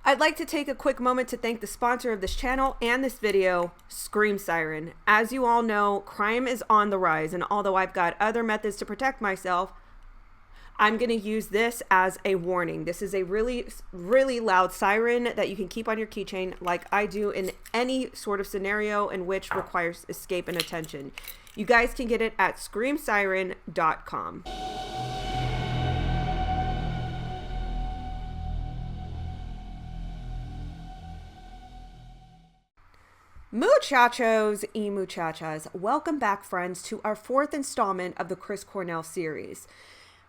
I'd like to take a quick moment to thank the sponsor of this channel and this video, Scream Siren. As you all know, crime is on the rise, and although I've got other methods to protect myself, I'm going to use this as a warning. This is a really, really loud siren that you can keep on your keychain like I do in any sort of scenario in which requires escape and attention. You guys can get it at screamsiren.com. Muchachos y muchachas, welcome back, friends, to our fourth installment of the Chris Cornell series.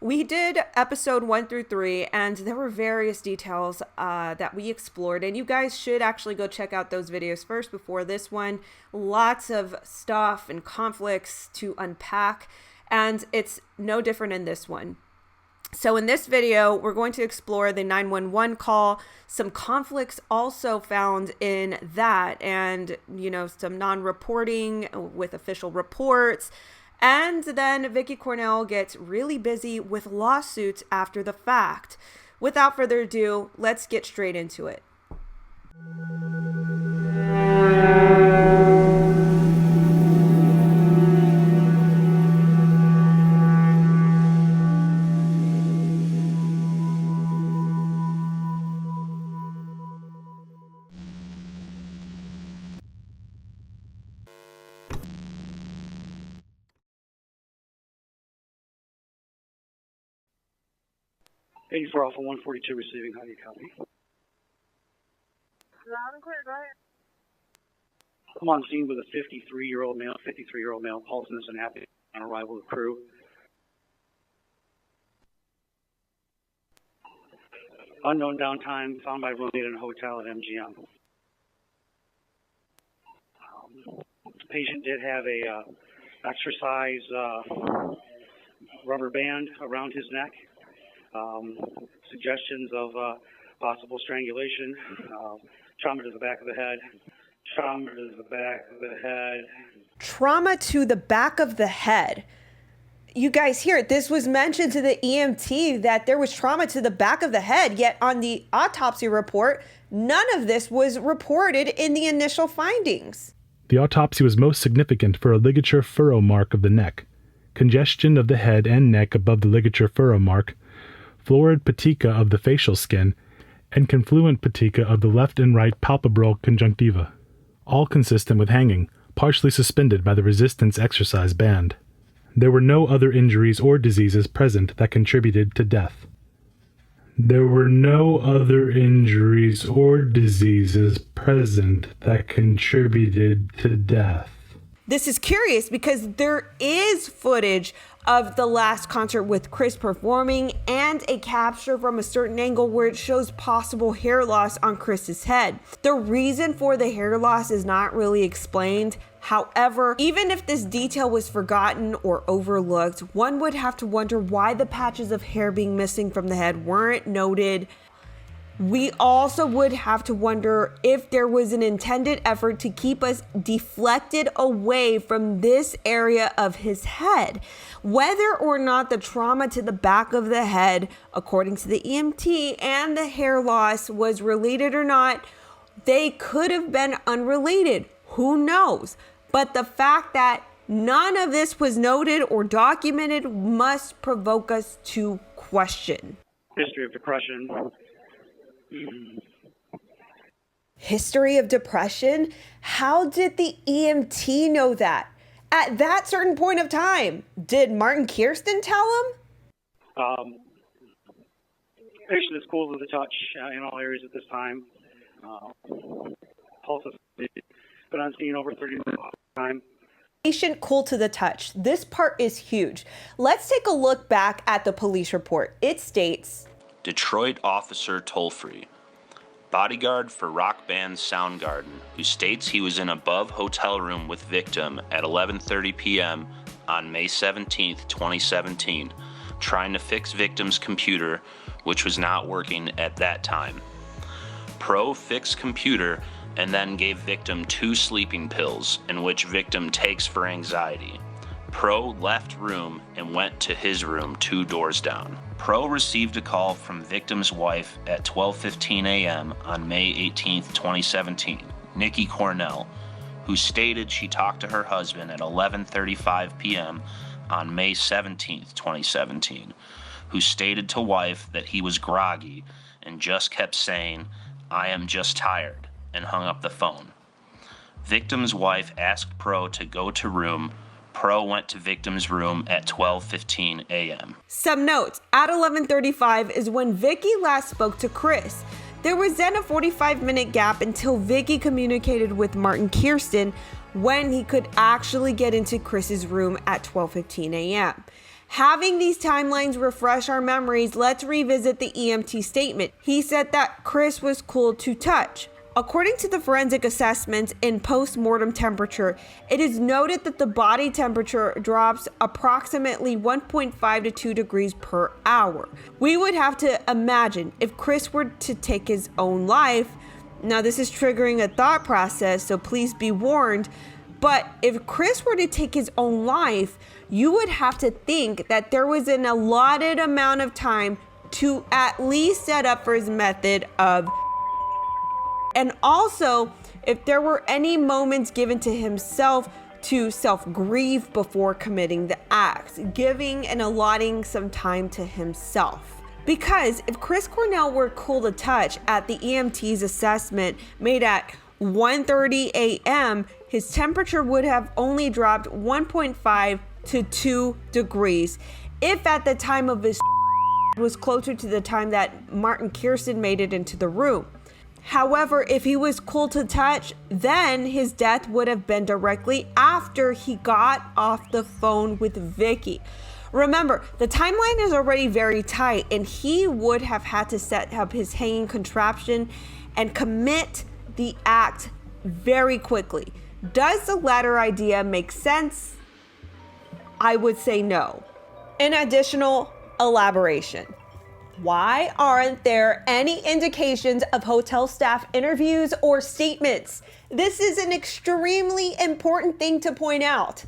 We did episode 1 through 3, and there were various details that we explored, and you guys should actually go check out those videos first before this one. Lots of stuff and conflicts to unpack, and it's no different in this one. So in this video, we're going to explore the 911 call, some conflicts also found in that, and, you know, some non-reporting with official reports. And then Vicky Cornell gets really busy with lawsuits after the fact. Without further ado, let's get straight into it. '84 Alpha 142 receiving. How do you copy? Loud and clear, go ahead. I'm on scene with a 53-year-old male, pulseless and happy on arrival of crew. Unknown downtime, found by roommate in a hotel at MGM. Patient did have a exercise rubber band around his neck. Suggestions of possible strangulation, trauma to the back of the head, trauma to the back of the head. Trauma to the back of the head. You guys hear it. This was mentioned to the EMT that there was trauma to the back of the head, yet on the autopsy report, none of this was reported in the initial findings. The autopsy was most significant for a ligature furrow mark of the neck, congestion of the head and neck above the ligature furrow mark, florid petechiae of the facial skin, and confluent petechiae of the left and right palpebral conjunctiva, all consistent with hanging, partially suspended by the resistance exercise band. There were no other injuries or diseases present that contributed to death. There were no other injuries or diseases present that contributed to death. This is curious because there is footage of the last concert with Chris performing and a capture from a certain angle where it shows possible hair loss on Chris's head. The reason for the hair loss is not really explained. However, even if this detail was forgotten or overlooked, one would have to wonder why the patches of hair being missing from the head weren't noted. We also would have to wonder if there was an intended effort to keep us deflected away from this area of his head. Whether or not the trauma to the back of the head, according to the EMT, and the hair loss was related or not, they could have been unrelated. Who knows? But the fact that none of this was noted or documented must provoke us to question. History of depression. History of depression? How did the EMT know that? At that certain point of time, did Martin Kirsten tell him? Patient is cool to the touch in all areas at this time. Pulse has been on scene over 30 minutes time. Patient cool to the touch. This part is huge. Let's take a look back at the police report. It states, Detroit officer toll-free, bodyguard for rock band Soundgarden, who states he was in above hotel room with victim at 11:30 p.m. on May 17, 2017, trying to fix victim's computer, which was not working at that time. Pro fixed computer and then gave victim 2 sleeping pills, in which victim takes for anxiety. Pro left room and went to his room 2 doors down. Pro received a call from victim's wife at 12:15 a.m. on May 18, 2017, Nikki Cornell, who stated she talked to her husband at 11:35 p.m. on May 17, 2017, who stated to wife that he was groggy and just kept saying, "I am just tired," and hung up the phone. Victim's wife asked Pro to go to room. Pro went to victim's room at 12:15 a.m. Some notes, at 11:35 is when Vicky last spoke to Chris. There was then a 45-minute gap until Vicky communicated with Martin Kirsten when he could actually get into Chris's room at 12:15 a.m. Having these timelines refresh our memories, let's revisit the EMT statement. He said that Chris was cool to touch. According to the forensic assessments in post-mortem temperature, it is noted that the body temperature drops approximately 1.5 to 2 degrees per hour. We would have to imagine if Chris were to take his own life. Now, this is triggering a thought process, so please be warned. But if Chris were to take his own life, you would have to think that there was an allotted amount of time to at least set up for his method of. And also, if there were any moments given to himself to self-grieve before committing the acts, giving and allotting some time to himself. Because if Chris Cornell were cool to touch at the EMT's assessment made at 1:30 a.m., his temperature would have only dropped 1.5 to 2 degrees. If at the time of his was closer to the time that Martin Kirsten made it into the room. However, if he was cool to touch, then his death would have been directly after he got off the phone with Vicky. Remember, the timeline is already very tight, and he would have had to set up his hanging contraption and commit the act very quickly. Does the latter idea make sense? I would say no. An additional elaboration. Why aren't there any indications of hotel staff interviews or statements? This is an extremely important thing to point out.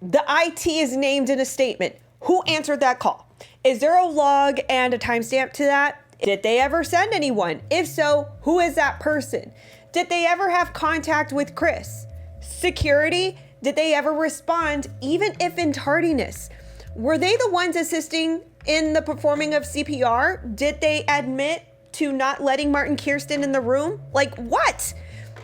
The IT is named in a statement. Who answered that call? Is there a log and a timestamp to that? Did they ever send anyone? If so, who is that person? Did they ever have contact with Chris? Security? Did they ever respond, even if in tardiness? Were they the ones assisting in the performing of CPR? Did they admit to not letting Martin Kirsten in the room? Like what?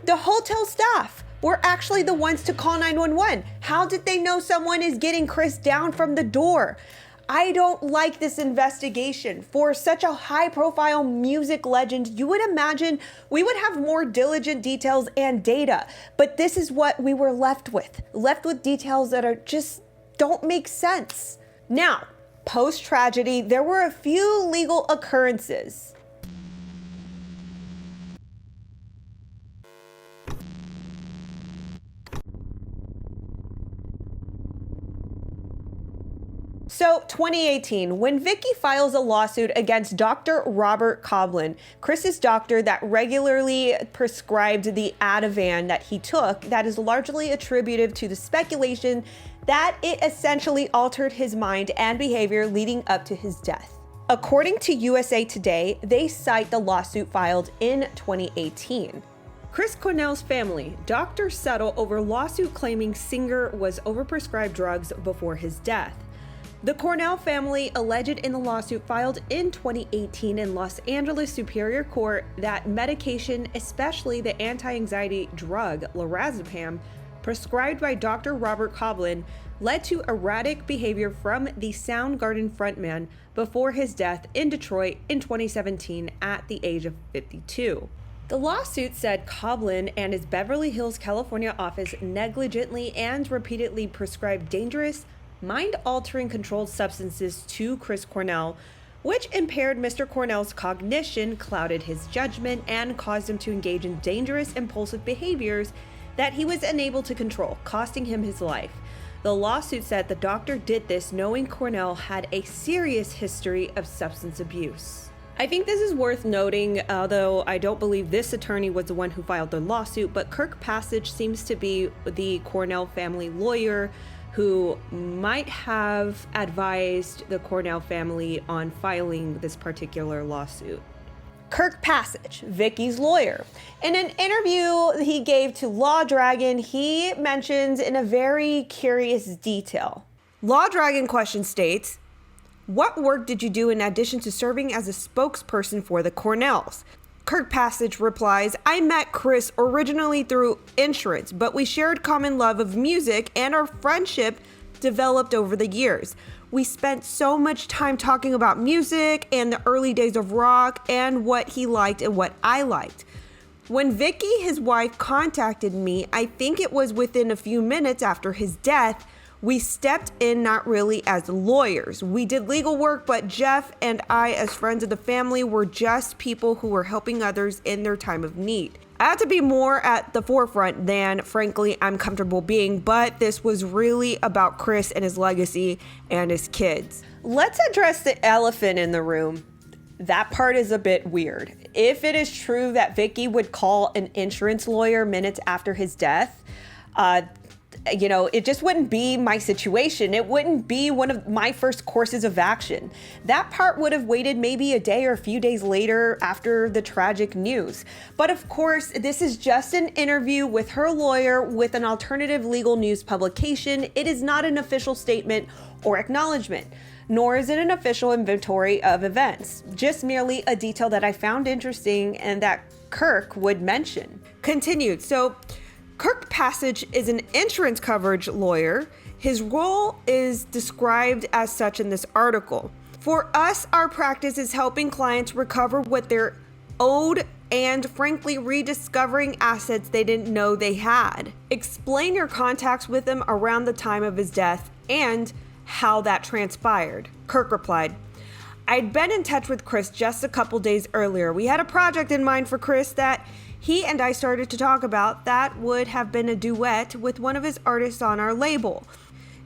The hotel staff were actually the ones to call 911. How did they know someone is getting Chris down from the door? I don't like this investigation. For such a high-profile music legend, you would imagine we would have more diligent details and data. But this is what we were left with details that are just don't make sense. Now, post-tragedy, there were a few legal occurrences. So, 2018, when Vicky files a lawsuit against Dr. Robert Coblin, Chris's doctor that regularly prescribed the Ativan that he took, that is largely attributed to the speculation that it essentially altered his mind and behavior leading up to his death. According to USA Today, they cite the lawsuit filed in 2018. Chris Cornell's family, Dr. settle over lawsuit claiming singer was overprescribed drugs before his death. The Cornell family alleged in the lawsuit filed in 2018 in Los Angeles Superior Court that medication, especially the anti-anxiety drug lorazepam, prescribed by Dr. Robert Coblin, led to erratic behavior from the Soundgarden frontman before his death in Detroit in 2017 at the age of 52. The lawsuit said Coblin and his Beverly Hills, California office negligently and repeatedly prescribed dangerous, mind-altering controlled substances to Chris Cornell, which impaired Mr. Cornell's cognition, clouded his judgment, and caused him to engage in dangerous, impulsive behaviors that he was unable to control, costing him his life. The lawsuit said the doctor did this knowing Cornell had a serious history of substance abuse. I think this is worth noting, although I don't believe this attorney was the one who filed the lawsuit, but Kirk Passage seems to be the Cornell family lawyer who might have advised the Cornell family on filing this particular lawsuit. 𝘏𝘶𝘮𝘢, Vicky's lawyer. In an interview he gave to Law Dragon, he mentions in a very curious detail. Law Dragon question states, "What work did you do in addition to serving as a spokesperson for the Cornells?" 𝘏𝘶𝘮𝘢 replies, "I met Chris originally through insurance, but we shared common love of music and our friendship developed over the years. We spent so much time talking about music and the early days of rock and what he liked and what I liked. When Vicky, his wife, contacted me, I think it was within a few minutes after his death, we stepped in not really as lawyers. We did legal work, but Jeff and I, as friends of the family, were just people who were helping others in their time of need. I had to be more at the forefront than, frankly, I'm comfortable being, but this was really about Chris and his legacy and his kids." Let's address the elephant in the room. That part is a bit weird. If it is true that Vicky would call an insurance lawyer minutes after his death, it just wouldn't be my situation. It wouldn't be one of my first courses of action. That part would have waited maybe a day or a few days later after the tragic news. But of course, this is just an interview with her lawyer with an alternative legal news publication. It is not an official statement or acknowledgement, nor is it an official inventory of events. Just merely a detail that I found interesting and that Kirk would mention. Continued. So, 𝘏𝘶𝘮𝘢 is an insurance coverage lawyer. His role is described as such in this article. For us, our practice is helping clients recover what they're owed and, frankly, rediscovering assets they didn't know they had. Explain your contacts with him around the time of his death and how that transpired. Kirk replied, "I'd been in touch with Chris just a couple days earlier. We had a project in mind for Chris that he and I started to talk about that would have been a duet with one of his artists on our label.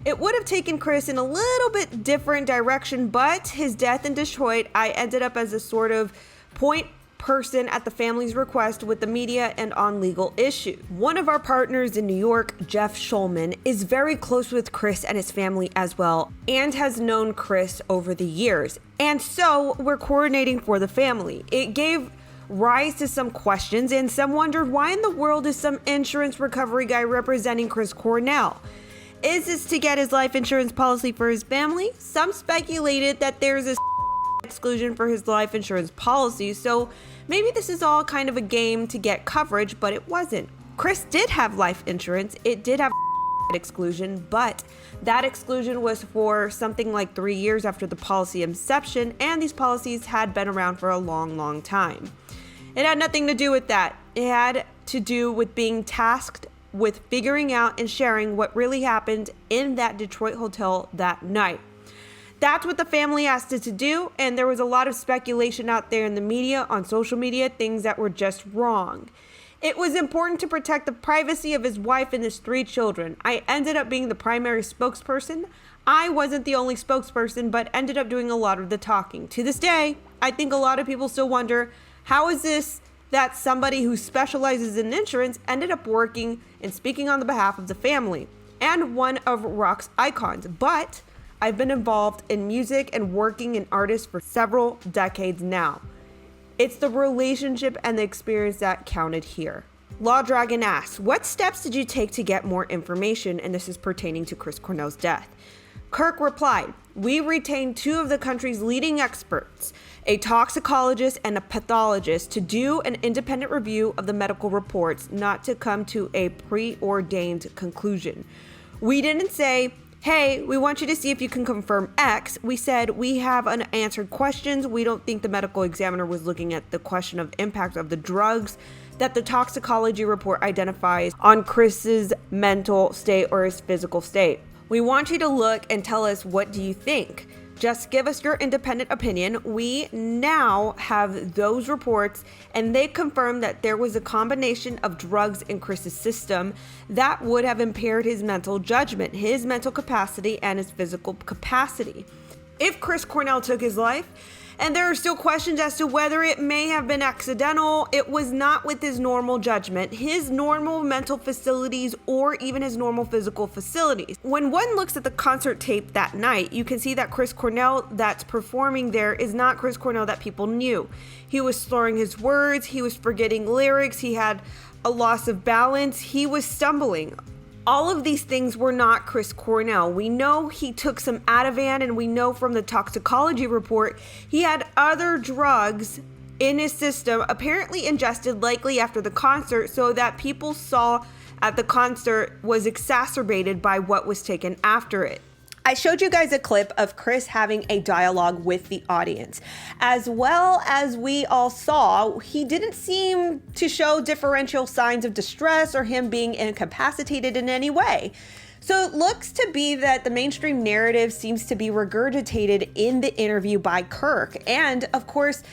It would have taken Chris in a little bit different direction, but his death in Detroit, I ended up as a sort of point person at the family's request with the media and on legal issues. One of our partners in New York, Jeff Shulman, is very close with Chris and his family as well and has known Chris over the years. And so we're coordinating for the family. It gave rise to some questions, and some wondered why in the world is some insurance recovery guy representing Chris Cornell? Is this to get his life insurance policy for his family? Some speculated that there's a exclusion for his life insurance policy, so maybe this is all kind of a game to get coverage, but it wasn't. Chris did have life insurance. It did have exclusion, but that exclusion was for something like 3 years after the policy inception, and these policies had been around for a long, long time. It had nothing to do with that. It had to do with being tasked with figuring out and sharing what really happened in that Detroit hotel that night. That's what the family asked us to do, and there was a lot of speculation out there in the media, on social media, things that were just wrong. It was important to protect the privacy of his wife and his 3 children. I ended up being the primary spokesperson. I wasn't the only spokesperson, but ended up doing a lot of the talking. To this day, I think a lot of people still wonder, how is this that somebody who specializes in insurance ended up working and speaking on the behalf of the family and one of rock's icons? But I've been involved in music and working in artists for several decades now. It's the relationship and the experience that counted here. Law Dragon asks, what steps did you take to get more information? And this is pertaining to Chris Cornell's death. Kirk replied, we retained 2 of the country's leading experts, a toxicologist and a pathologist, to do an independent review of the medical reports, not to come to a preordained conclusion. We didn't say, hey, we want you to see if you can confirm X. We said, we have unanswered questions. We don't think the medical examiner was looking at the question of impact of the drugs that the toxicology report identifies on Chris's mental state or his physical state. We want you to look and tell us, what do you think? Just give us your independent opinion. We now have those reports, and they confirm that there was a combination of drugs in Chris's system that would have impaired his mental judgment, his mental capacity, and his physical capacity. If Chris Cornell took his life, And there are still questions as to whether it may have been accidental. It was not with his normal judgment, his normal mental facilities, or even his normal physical facilities. When one looks at the concert tape that night, you can see that Chris Cornell that's performing there is not Chris Cornell that people knew. He was slurring his words, he was forgetting lyrics, he had a loss of balance, he was stumbling. All of these things were not Chris Cornell. We know he took some Ativan, and we know from the toxicology report he had other drugs in his system, apparently ingested likely after the concert, so that people saw at the concert was exacerbated by what was taken after it. I showed you guys a clip of Chris having a dialogue with the audience. As well as we all saw, he didn't seem to show differential signs of distress or him being incapacitated in any way. So it looks to be that the mainstream narrative seems to be regurgitated in the interview by Kirk. And of course,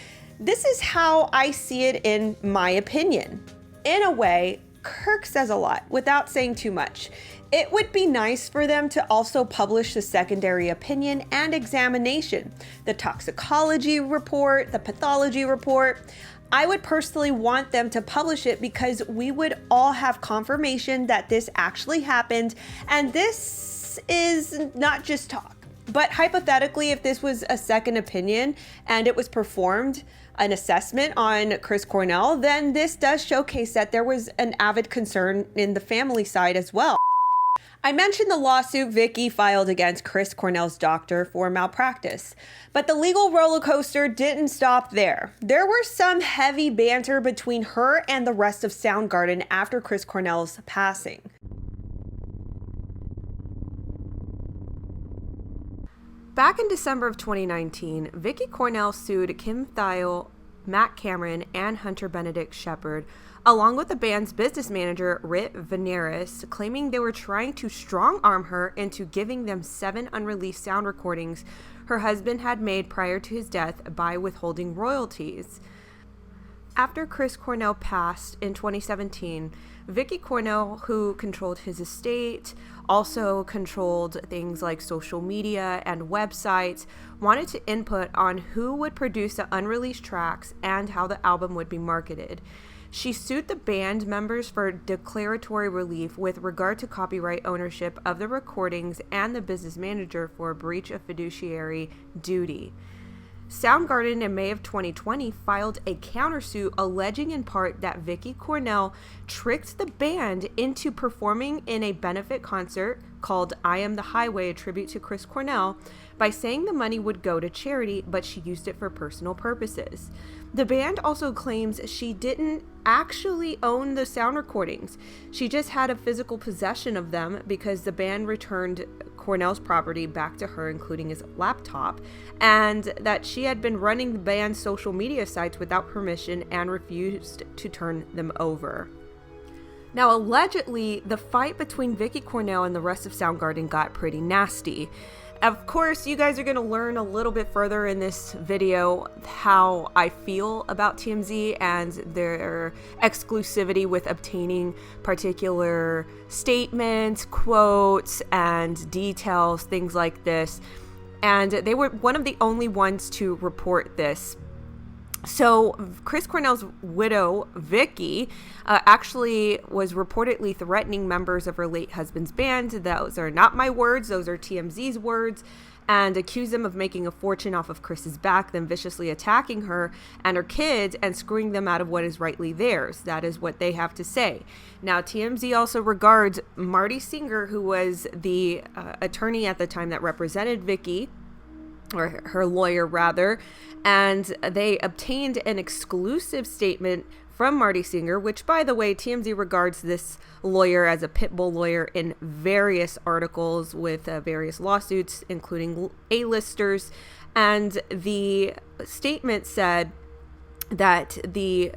this is how I see it in my opinion. In a way, Kirk says a lot without saying too much. It would be nice for them to also publish the secondary opinion and examination, the toxicology report, the pathology report. I would personally want them to publish it because we would all have confirmation that this actually happened, and this is not just talk. But hypothetically, if this was a second opinion and it was performed, an assessment on Chris Cornell, then this does showcase that there was an avid concern in the family side as well. I mentioned the lawsuit Vicki filed against Chris Cornell's doctor for malpractice, but the legal roller coaster didn't stop there. There were some heavy banter between her and the rest of Soundgarden after Chris Cornell's passing. Back in December of 2019, Vicki Cornell sued Kim Thayil, Matt Cameron, and Hunter Benedict Shepard, along with the band's business manager, Rit Veneris, claiming they were trying to strong-arm her into giving them 7 unreleased sound recordings her husband had made prior to his death by withholding royalties. After Chris Cornell passed in 2017, Vicki Cornell, who controlled his estate, also controlled things like social media and websites, wanted to input on who would produce the unreleased tracks and how the album would be marketed. She sued the band members for declaratory relief with regard to copyright ownership of the recordings and the business manager for a breach of fiduciary duty. Soundgarden in May of 2020 filed a countersuit alleging in part that Vicki Cornell tricked the band into performing in a benefit concert called I Am the Highway, a tribute to Chris Cornell, by saying the money would go to charity, but she used it for personal purposes. The band also claims she didn't actually own the sound recordings. She just had a physical possession of them because the band returned Cornell's property back to her, including his laptop, and that she had been running the band's social media sites without permission and refused to turn them over. Now, allegedly, the fight between Vicki Cornell and the rest of Soundgarden got pretty nasty. Of course, you guys are going to learn a little bit further in this video how I feel about TMZ and their exclusivity with obtaining particular statements, quotes, and details, things like this. And they were one of the only ones to report this. So Chris Cornell's widow, Vicki, actually was reportedly threatening members of her late husband's band. Those are not my words, those are TMZ's words, and accused them of making a fortune off of Chris's back, then viciously attacking her and her kids and screwing them out of what is rightly theirs. That is what they have to say. Now, TMZ also regards Marty Singer, who was the attorney at the time that represented Vicki, or her lawyer rather, and they obtained an exclusive statement from Marty Singer, which, by the way, TMZ regards this lawyer as a pit bull lawyer in various articles with various lawsuits, including A-listers, and the statement said that the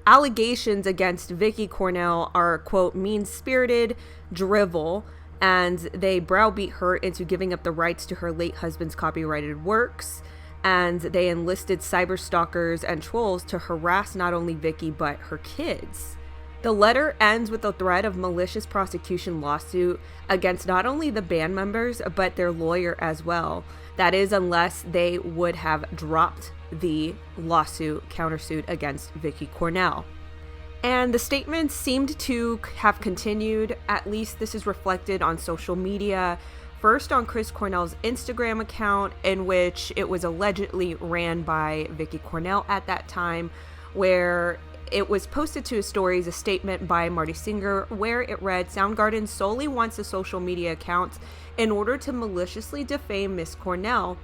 allegations against Vicki Cornell are, quote, mean-spirited drivel, and they browbeat her into giving up the rights to her late husband's copyrighted works, and they enlisted cyber stalkers and trolls to harass not only Vicki but her kids. The letter ends with the threat of malicious prosecution lawsuit against not only the band members, but their lawyer as well. That is, unless they would have dropped the countersuit against Vicky Cornell. And the statements seemed to have continued. At least this is reflected on social media. First on Chris Cornell's Instagram account, in which it was allegedly ran by Vicky Cornell at that time, where it was posted to his stories a statement by Marty Singer where it read, "Soundgarden solely wants a social media account in order to maliciously defame Miss Cornell,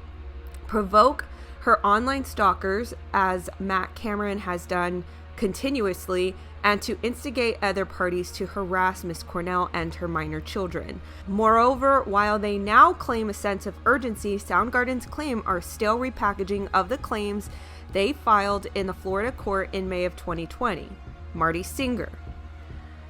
provoke her online stalkers, as Matt Cameron has done continuously, and to instigate other parties to harass Miss Cornell and her minor children. Moreover, while they now claim a sense of urgency, Soundgarden's claim are still repackaging of the claims they filed in the Florida court in May of 2020. Marty Singer."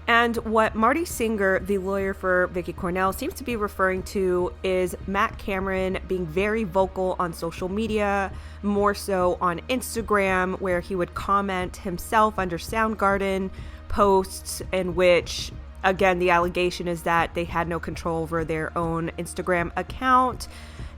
And what Marty Singer, the lawyer for Vicky Cornell, seems to be referring to is Matt Cameron being very vocal on social media, more so on Instagram, where he would comment himself under Soundgarden posts in which, again, the allegation is that they had no control over their own Instagram account,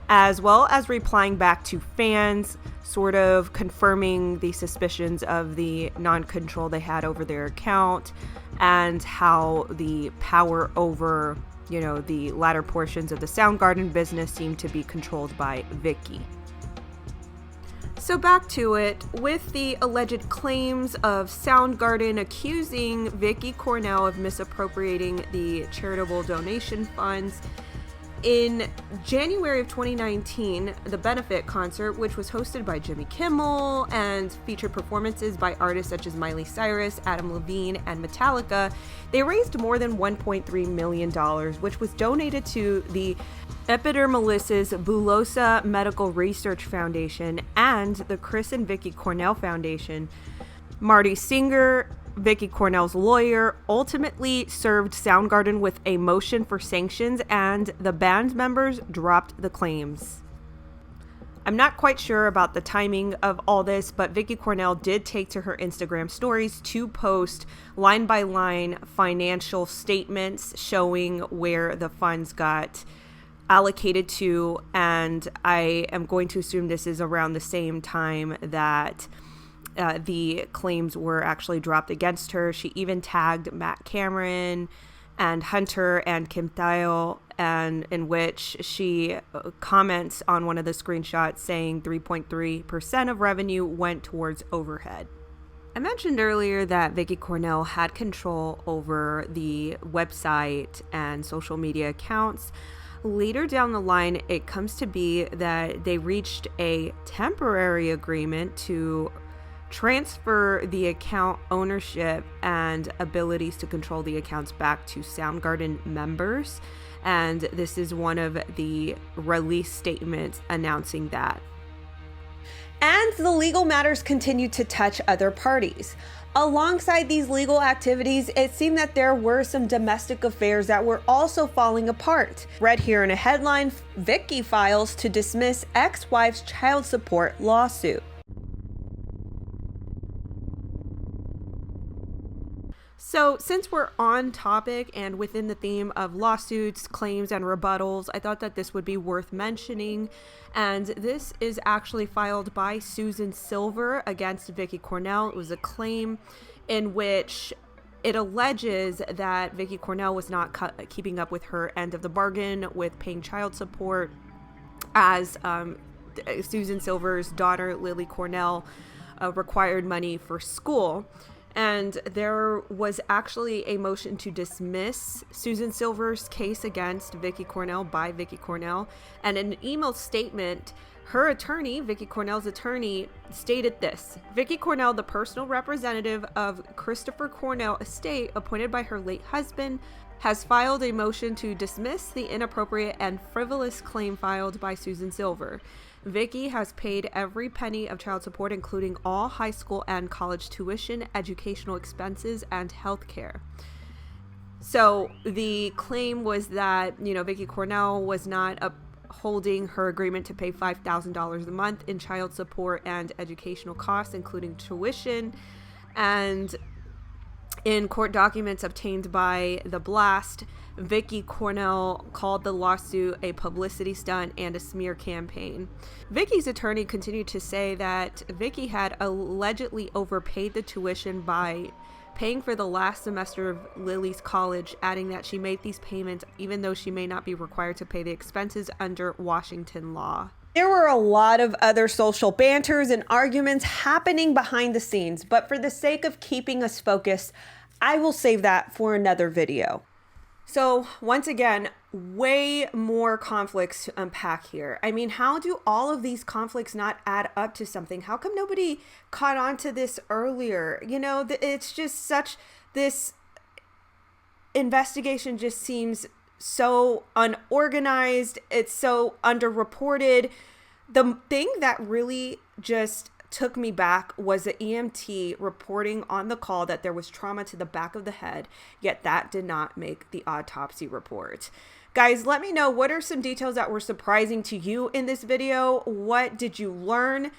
as well as replying back to fans, sort of confirming the suspicions of the non-control they had over their account and how the power over, the latter portions of the Soundgarden business seemed to be controlled by Vicky. So back to it, with the alleged claims of Soundgarden accusing Vicky Cornell of misappropriating the charitable donation funds. In January of 2019, the benefit concert, which was hosted by Jimmy Kimmel and featured performances by artists such as Miley Cyrus, Adam Levine, and Metallica, they raised more than $1.3 million, which was donated to the 𝘱𝘊𝘍𝘍𝘬𝘋𝑗𝑒𝑙𝑎 Bullosa Medical Research Foundation and the Chris and Vicky Cornell Foundation. Marty Singer, Vicky Cornell's lawyer, ultimately served Soundgarden with a motion for sanctions, and the band members dropped the claims. I'm not quite sure about the timing of all this, but Vicky Cornell did take to her Instagram stories to post line-by-line financial statements showing where the funds got allocated to, and I am going to assume this is around the same time that the claims were actually dropped against her. She even tagged Matt Cameron and Hunter and Kim Thayil, and in which she comments on one of the screenshots saying 3.3% of revenue went towards overhead. I mentioned earlier that Vicky Cornell had control over the website and social media accounts. Later down the line, it comes to be that they reached a temporary agreement to transfer the account ownership and abilities to control the accounts back to Soundgarden members. And this is one of the release statements announcing that. And the legal matters continue to touch other parties. Alongside these legal activities, it seemed that there were some domestic affairs that were also falling apart. Read here in a headline, Vicky files to dismiss ex-wife's child support lawsuit. So since we're on topic and within the theme of lawsuits, claims, and rebuttals, I thought that this would be worth mentioning. And this is actually filed by Susan Silver against Vicky Cornell. It was a claim in which it alleges that Vicky Cornell was not keeping up with her end of the bargain with paying child support, as Susan Silver's daughter, Lily Cornell, required money for school. And there was actually a motion to dismiss Susan Silver's case against Vicky Cornell by Vicky Cornell. And in an email statement, her attorney, Vicky Cornell's attorney, stated this: Vicky Cornell, the personal representative of Christopher Cornell estate appointed by her late husband, has filed a motion to dismiss the inappropriate and frivolous claim filed by Susan Silver. Vicky has paid every penny of child support, including all high school and college tuition, educational expenses, and health care. So the claim was that, Vicky Cornell was not upholding her agreement to pay $5,000 a month in child support and educational costs, including tuition. And In court documents obtained by The Blast, Vicki Cornell called the lawsuit a publicity stunt and a smear campaign. Vicki's attorney continued to say that Vicki had allegedly overpaid the tuition by paying for the last semester of Lily's college, adding that she made these payments even though she may not be required to pay the expenses under Washington law. There were a lot of other social banters and arguments happening behind the scenes, but for the sake of keeping us focused, I will save that for another video. So once again, way more conflicts to unpack here. I mean, how do all of these conflicts not add up to something? How come nobody caught on to this earlier? You know, it's just such, this investigation just seems so unorganized. It's so underreported. The thing that really just took me back was the EMT reporting on the call that there was trauma to the back of the head, yet that did not make the autopsy report. Guys, let me know, what are some details that were surprising to you in this video? What did you learn?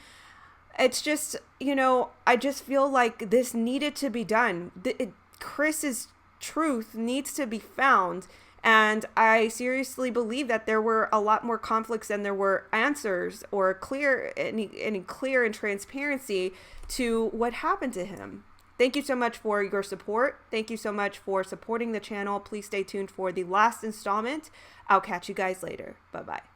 It's just, you know, I just feel like this needed to be done. Chris's truth needs to be found. And I seriously believe that there were a lot more conflicts than there were answers or any clear and transparency to what happened to him. Thank you so much for your support. Thank you so much for supporting the channel. Please stay tuned for the last installment. I'll catch you guys later. Bye-bye.